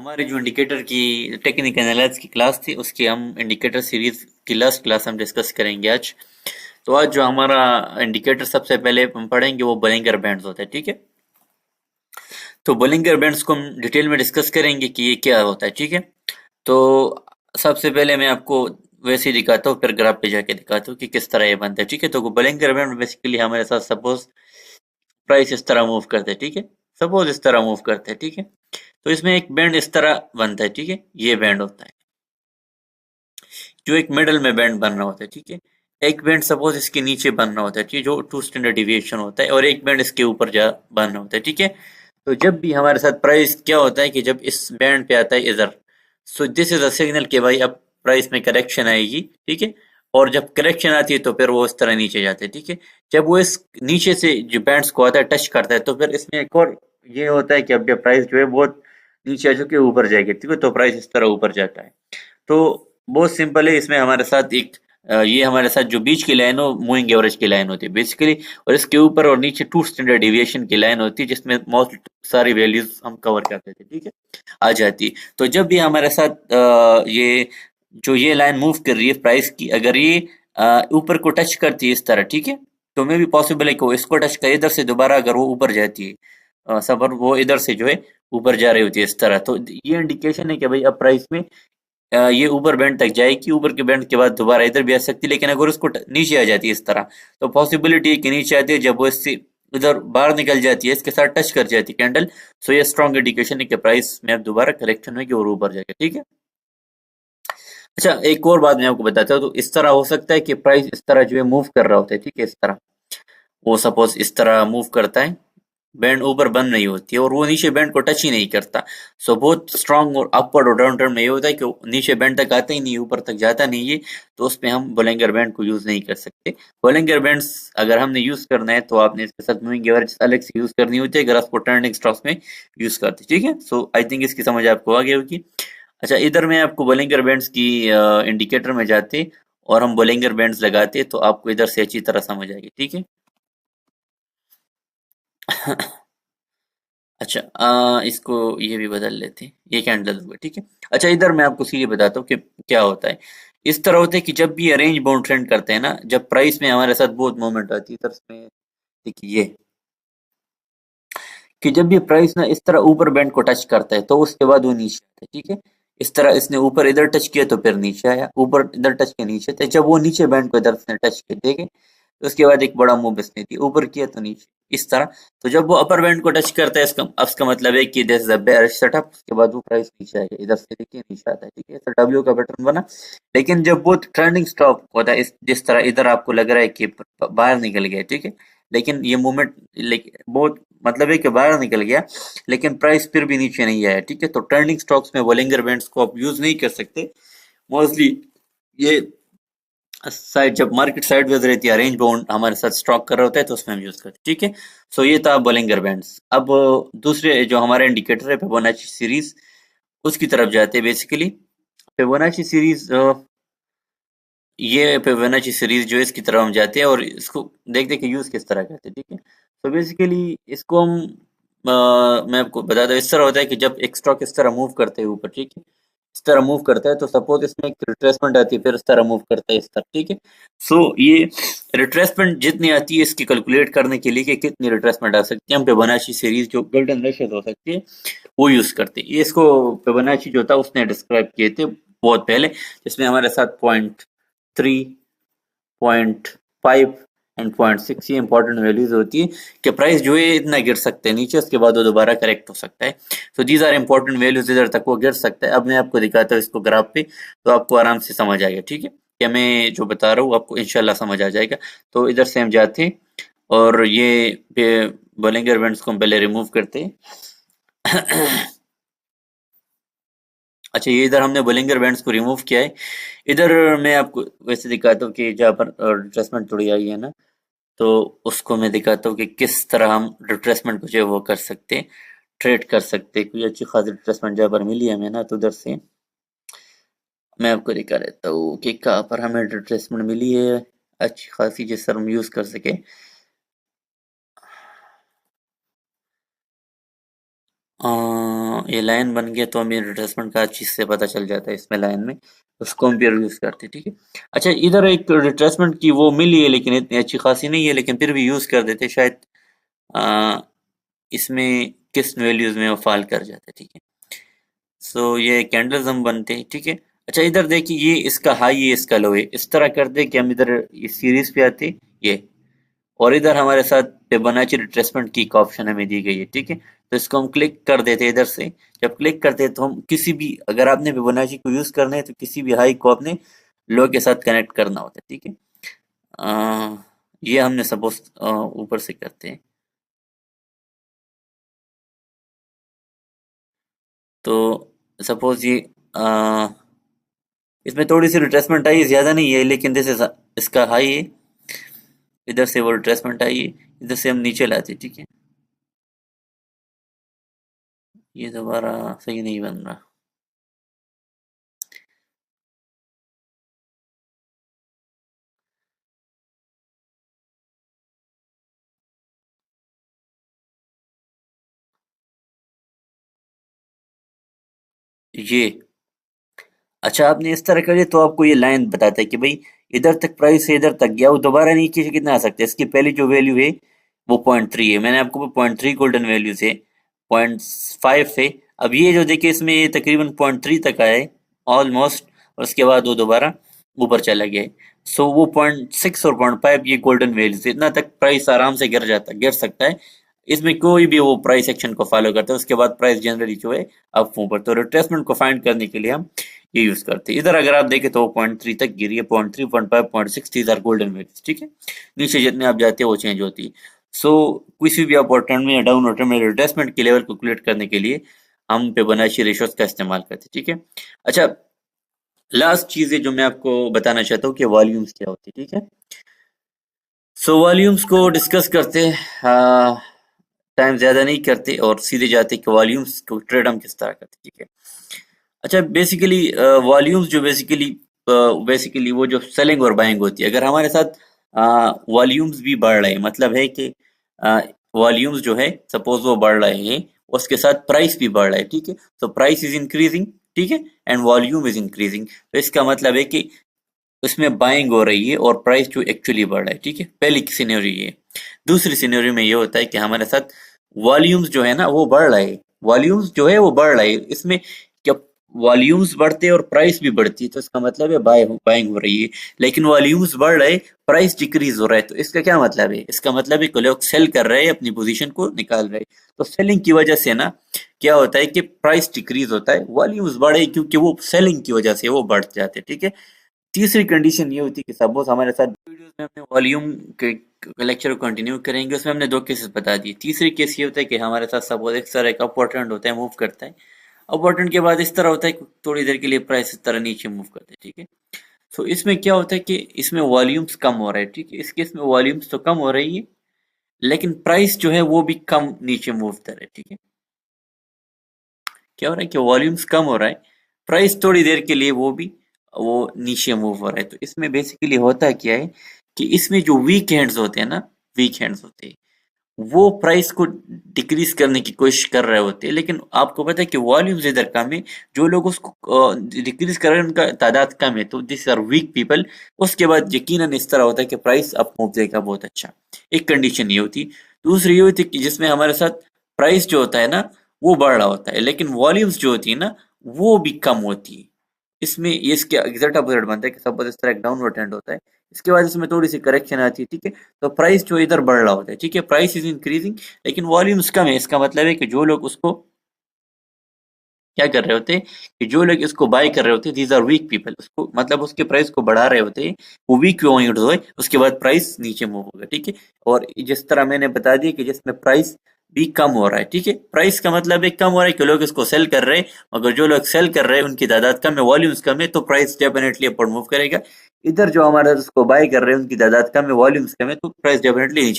हमारी जो इंडिकेटर की टेक्निकल एनालिसिस की क्लास थी उसकी हम इंडिकेटर सीरीज की लास्ट क्लास हम डिस्कस करेंगे आज। तो आज जो हमारा इंडिकेटर सबसे पहले हम पढ़ेंगे वो बोलिंगर बैंड्स होता है, ठीक है। तो बोलिंगर बैंड्स को हम डिटेल में डिस्कस करेंगे कि ये क्या होता है, ठीक है। तो सबसे पहले मैं आपको वैसे ही दिखाता हूँ, फिर ग्राफ पे जाके दिखाता हूँ कि किस तरह ये बनता है, ठीक है। तो बोलिंगर बैंड बेसिकली हमारे साथ सपोज प्राइस इस तरह मूव करते हैं, ठीक है। सपोज इस तरह मूव करते हैं, ठीक है। तो इसमें एक बैंड इस तरह बनता है, ठीक है। ये बैंड होता है जो एक मिडल में बैंड बन रहा होता है, ठीक है। एक बैंड सपोज इसके नीचे बन रहा होता है, ठीक है, जो 2 स्टैंडर्ड डिविएशन होता है, और एक बैंड इसके ऊपर जा बन रहा होता है, ठीक है। तो जब भी हमारे साथ प्राइस क्या होता है कि जब इस बैंड पे आता है इधर, so this is a signal कि भाई अब प्राइस में करेक्शन आएगी, ठीक है। और जब करेक्शन आती है तो फिर वो इस तरह नीचे जाते हैं, ठीक है। जब वो इस नीचे से जो बैंड्स को आता है टच करता है तो फिर इसमें एक और ये होता है कि अब ये प्राइस जो है बहुत नीचे आ चुके ऊपर जाएगी, ठीक है। तो प्राइस इस तरह ऊपर जाता है। तो बहुत सिंपल है, इसमें हमारे साथ एक ये हमारे साथ जो बीच की लाइन हो मूविंग एवरेज की लाइन होती है बेसिकली, और इसके ऊपर और नीचे 2 स्टैंडर्ड डिविएशन की लाइन होती है जिसमें मोस्ट सारी वैल्यूज हम कवर करते थे, ठीक है, आ जाती है। तो जब भी हमारे साथ ये जो ये लाइन मूव कर रही है प्राइस की, अगर ये ऊपर को टच करती है इस तरह, ठीक है, तो मे भी पॉसिबल है कि वो इसको टच करे इधर से दोबारा अगर वो ऊपर जाती है, सफर वो इधर से जो है ऊपर जा रही होती है इस तरह, तो ये इंडिकेशन है कि भाई अब प्राइस में ये ऊपर बैंड तक जाएगी, ऊपर के बैंड के बाद दोबारा इधर भी आ सकती है, लेकिन अगर उसको नीचे आ जाती है इस तरह, तो पॉसिबिलिटी है कि नीचे आती है, जब वो इससे इधर बाहर निकल जाती है इसके साथ टच कर जाती है कैंडल, सो ये स्ट्रॉन्ग इंडिकेशन है कि प्राइस में अब दोबारा करेक्शन होगी और ऊपर जाएगा, ठीक है। अच्छा, एक और बात मैं आपको बताता हूँ, तो इस तरह हो सकता है कि प्राइस इस तरह जो है मूव कर रहा होता है, ठीक है, इस तरह वो सपोज इस तरह मूव करता है, बैंड ऊपर बंद नहीं होती है और वो नीचे बैंड को टच ही नहीं करता। सो बहुत स्ट्रांग और अपवर्ड और डाउन टर्न में ये होता है कि वो नीचे बैंड तक आता ही नहीं, ऊपर तक जाता नहीं है, तो उसमें हम बोलेंगर बैंड को यूज नहीं कर सकते। बोलेंगर बैंड्स अगर हमने यूज करना है तो आपने इसके साथ मूविंग एवरेज अलग से यूज करनी होती है अगर आपको टर्निंग स्टॉक्स में यूज करते हैं, ठीक है। सो आई थिंक इसकी समझ आपको आ गई होगी। अच्छा, इधर मैं आपको बोलेंगर बैंड्स की इंडिकेटर में जाते और हम बोलेंगर बैंड्स लगाते तो आपको इधर से अच्छी तरह समझ आएगी, ठीक है। अच्छा, इसको ये भी बदल लेते हैं, ये कैंडल हुआ, ठीक है। अच्छा, इधर मैं आपको सीधे बताता हूँ कि क्या होता है। इस तरह होता है कि जब भी ये रेंज बाउंड ट्रेंड करते हैं ना, जब प्राइस में हमारे साथ बहुत मूवमेंट आती है इधर में, देखिए ये कि जब भी प्राइस ना इस तरह ऊपर बैंड को टच करता है तो उसके बाद वो नीचे आता है, ठीक है। इस तरह इसने ऊपर इधर टच किया तो फिर नीचे आया, ऊपर इधर टच किया नीचे, तो जब वो नीचे बैंड को इधर से टच किया, देखे, तो उसके बाद एक बड़ा मूव इसने दिया, ऊपर किया तो नीचे, इस तरह। तो जब वो अपर बैंड को टच करता है इसका मतलब है कि this is a bearish setup, उसके बाद वो प्राइस नीचे आएगा, इधर से देखिए नीचे आता है, ठीक है, तो डब्ल्यू का पैटर्न बना। लेकिन जब वो ट्रेंडिंग स्टॉक होता है जिस तरह इधर आपको लग रहा है कि बाहर निकल गया, ठीक है, लेकिन ये मूवमेंट बहुत मतलब है कि बाहर निकल गया, लेकिन प्राइस फिर भी नीचे नहीं आया, ठीक है। तो ट्रेंडिंग स्टॉक्स में बोलिंगर बैंड्स को आप यूज नहीं कर सकते मोस्टली। ये साइड जब मार्केट साइडवेज रहती है, रेंज बाउंड हमारे साथ स्टॉक कर रहा होता है तो उसमें हम यूज करते हैं, ठीक है। सो ये था बोलिंगर बैंड्स। अब दूसरे जो हमारा इंडिकेटर है फिबोनाची सीरीज, उसकी तरफ जाते हैं बेसिकली। फिबोनाची सीरीज, ये फिबोनाची सीरीज जो है इसकी तरफ हम जाते हैं और इसको देखते हैं कि यूज किस तरह करते हैं, ठीक है। तो बेसिकली इसको हम मैं आपको बताता हूँ, इस तरह होता है कि जब एक स्टॉक इस तरह मूव करते हैं ऊपर, ठीक है, इस तरह मूव करता है तो सपोज इसमें एक रिट्रेसमेंट आती है, फिर इस तरह मूव करता है इस तरह, ठीक है। सो ये रिट्रेसमेंट जितनी आती है इसकी कैलकुलेट करने के लिए कि कितनी रिट्रेसमेंट आ सकती है, हम फिबोनाची सीरीज जो गोल्डन रेशियोज हो सकती है वो यूज करते हैं। ये इसको फिबोनाची जो था उसने डिस्क्राइब किए थे बहुत पहले, जिसमें हमारे साथ 0.3, 0.5 एंड 0.6 ये इंपॉर्टेंट वैल्यूज होती है कि प्राइस जो है इतना गिर सकते हैं नीचे, उसके बाद वो दोबारा करेक्ट हो सकता है। तो दीज आर इंपॉर्टेंट वैल्यूज, इधर तक वो गिर सकता है। अब मैं आपको दिखाता हूँ इसको ग्राफ पे, तो आपको आराम से समझ आएगा, ठीक है, कि मैं जो बता रहा हूँ आपको इंशाल्लाह समझ आ जाएगा। तो इधर से हम जाते हैं और ये बोलिंगर बैंड्स को हम पहले रिमूव करते हैं। अच्छा, ये इधर हमने बोलिंगर बैंड्स को रिमूव किया है। इधर मैं आपको वैसे दिखाता हूँ कि जहाँ पर रिट्रेसमेंट थोड़ी आई है ना, तो उसको मैं दिखाता हूँ कि किस तरह हम रिट्रेसमेंट को जो है वो कर सकते हैं, ट्रेड कर सकते हैं। कोई अच्छी खासी रिट्रेसमेंट जहाँ पर मिली है हमें ना, तो उधर से मैं आपको दिखा देता हूँ कि कहाँ पर हमें रिट्रेसमेंट मिली है अच्छी खासी, जिस पर हम यूज कर सके। ये लाइन बन गया तो हमें रिट्रेसमेंट का चीज़ से पता चल जाता है इसमें लाइन में, उसको हम फिर यूज़ करते हैं, ठीक है। अच्छा, इधर एक रिट्रेसमेंट की वो मिली है लेकिन इतनी अच्छी खासी नहीं है, लेकिन फिर भी यूज़ कर देते शायद आ, इसमें किस वैल्यूज़ में वो फॉल कर जाता है, ठीक है। सो ये कैंडल्स हम बनते हैं, ठीक है। अच्छा, इधर देखिए ये इसका हाई है, इसका लो है, इस तरह कर दे कि हम इधर इस सीरीज पे आते ये, और इधर हमारे साथ फिबोनाची रिट्रेसमेंट की एक ऑप्शन हमें दी गई है, ठीक है। तो इसको हम क्लिक कर देते हैं इधर से। जब क्लिक करते हैं तो हम किसी भी, अगर आपने फिबोनाची को यूज करना है तो किसी भी हाई को आपने लो के साथ कनेक्ट करना होता है, ठीक है। ये हमने सपोज ऊपर से करते हैं, तो सपोज ये आ, इसमें थोड़ी सी रिट्रेसमेंट आई है, ज्यादा नहीं है, लेकिन जैसे इसका हाई है, इधर से वो रिट्रेसमेंट आई है, इधर से हम नीचे लाते, ठीक है। ये दोबारा सही नहीं बन रहा। ये अच्छा, आपने इस तरह करिए तो आपको ये लाइन बताता है कि भाई इधर तक प्राइस है, इधर तक गया, वो दोबारा नीचे से कितना आ सकता है। इसकी पहली जो वैल्यू है वो 0.3 है, मैंने आपको 0.3 गोल्डन वैल्यू से 0.5 है। अब ये जो देखिए इसमें ये तकरीबन 0.3 तक आया है ऑलमोस्ट, और उसके बाद वो दोबारा ऊपर चला गया है। सो वो 0.6 और 0.5 ये गोल्डन वैल्यू से इतना तक प्राइस आराम से गिर सकता है। इसमें कोई भी वो प्राइस एक्शन को फॉलो करता है, उसके बाद प्राइस जनरली जो है अप ऊपर। तो रिट्रेसमेंट को फाइंड करने के लिए हम ये यूज करते हैं। इधर अगर आप देखें तो 0.3 तक गिरी है, 0.3, 0.5, 0.6, दीज आर गोल्डन वैल्यूज, ठीक है। नीचे जितने आप जाते हैं वो चेंज होती है। सो किसी भी अप ट्रेंड में या डाउन ट्रेंड में रिट्रेसमेंट के लेवल को कैलकुलेट करने के लिए हम फिबोनाची रेशियोज का इस्तेमाल करते हैं, ठीक है। अच्छा, लास्ट चीज है जो मैं आपको बताना चाहता हूँ कि वॉल्यूम्स क्या होती है, ठीक है। सो वॉल्यूम्स को डिस्कस करते हैं, टाइम ज्यादा नहीं करते और सीधे जाते कि वॉल्यूम्स को ट्रेड हम किस तरह करते हैं, ठीक है। अच्छा, बेसिकली वॉल्यूम्स जो बेसिकली वो जो सेलिंग और बाइंग होती है, अगर हमारे साथ वॉल्यूम्स भी बढ़ रहे हैं, मतलब है कि वॉल्यूम्स जो है सपोज वो बढ़ रहे हैं, उसके साथ प्राइस भी बढ़ रहा है, ठीक है। तो प्राइस इज इंक्रीजिंग, ठीक है, एंड वॉल्यूम इज इंक्रीजिंग, तो इसका मतलब है कि उसमें बाइंग हो रही है और प्राइस जो एक्चुअली बढ़ रहा है, ठीक है। पहली सिनेरियो ये। दूसरी सिनेरियो में ये होता है कि हमारे साथ वॉल्यूम्स जो है ना वो बढ़ रहा है, वॉल्यूम्स जो है वो बढ़ रहा है, इसमें क्या, वॉल्यूम्स बढ़ते हैं और प्राइस भी बढ़ती है, तो इसका मतलब है बाइंग हो रही है। लेकिन वॉल्यूम्स बढ़ रहे, प्राइस डिक्रीज हो रहा है, तो इसका क्या मतलब है, इसका मतलब है कि लोग सेल कर रहे हैं, अपनी पोजीशन को निकाल रहे हैं। तो सेलिंग की वजह से ना क्या होता है कि प्राइस डिक्रीज होता है, वॉल्यूम्स बढ़े क्योंकि वो सेलिंग की वजह से वो बढ़ जाते हैं, ठीक है। तीसरी कंडीशन ये होती है कि सपोज हमारे साथ वीडियोस में हमने वॉल्यूम के लेक्चर को कंटिन्यू करेंगे, उसमें हमने दो केसेस बता दिए। तीसरी केस ये होता है कि हमारे साथ सपोज एक तरह का अपवर्ड ट्रेंड होता है, मूव करता है। अपवर्ड ट्रेंड के बाद इस तरह होता है कि थोड़ी देर के लिए प्राइस इस तरह नीचे मूव करते हैं, ठीक है। सो इसमें क्या होता है कि इसमें वॉल्यूम्स कम हो रहा है, ठीक है। इस केस में वॉल्यूम्स तो कम हो रही है, लेकिन प्राइस जो है वो भी कम नीचे मूव कर रहा है, ठीक है। क्या हो रहा है कि वॉल्यूम्स कम हो रहा है, प्राइस थोड़ी देर के लिए वो नीचे मूव हो रहा है। तो इसमें बेसिकली होता क्या है कि इसमें जो वीक हैंड्स होते हैं ना, वीक हैंड्स होते हैं, वो प्राइस को डिक्रीज करने की कोशिश कर रहे होते हैं, लेकिन आपको पता है कि वॉल्यूम्स इधर कम है, जो लोग उसको डिक्रीज कर रहे हैं उनका तादाद कम है, तो दिस आर वीक पीपल। उसके बाद यकीनन इस तरह होता है कि प्राइस अप मूव देगा बहुत अच्छा। एक कंडीशन ये होती। दूसरी ये होती कि जिसमें हमारे साथ प्राइस जो होता है ना वो बढ़ रहा होता है, लेकिन वॉल्यूम्स जो होती है ना वो भी कम होती है। इसमें ये इसके एग्जैक्ट अपोजिट बनता है कि सपोज इस तरह एक डाउनवर्ड ट्रेंड होता है, इसके बाद इसमें थोड़ी सी करेक्शन आती है, ठीक है। तो प्राइस जो इधर बढ़ रहा होता है, ठीक है, प्राइस इज इंक्रीजिंग, लेकिन वॉल्यूम्स कम है। इसका मतलब है कि जो लोग उसको क्या कर रहे होते हैं, कि जो लोग इसको बाय कर रहे होते हैं, दीज आर वीक पीपल, उसको मतलब उसके प्राइस को बढ़ा रहे होते हैं, वो वीक पॉइंट हो, उसके बाद प्राइस नीचे मूव होगा, ठीक है। और जिस तरह मैंने बता दिया कि जिसमें प्राइस भी कम हो रहा है, ठीक है, प्राइस का मतलब है कम हो रहा है कि लोग इसको सेल कर रहे हैं, मगर जो लोग सेल कर रहे हैं उनकी तादाद कम है, वॉल्यूम्स कम है, तो प्राइस डेफिनेटली अपवर्ड मूव करेगा। इधर जो हमारे उसको बाय कर रहे हैं उनकी तादाद कम है, वॉल्यूम्स कम है, तो प्राइस डेफिनेटली नीचे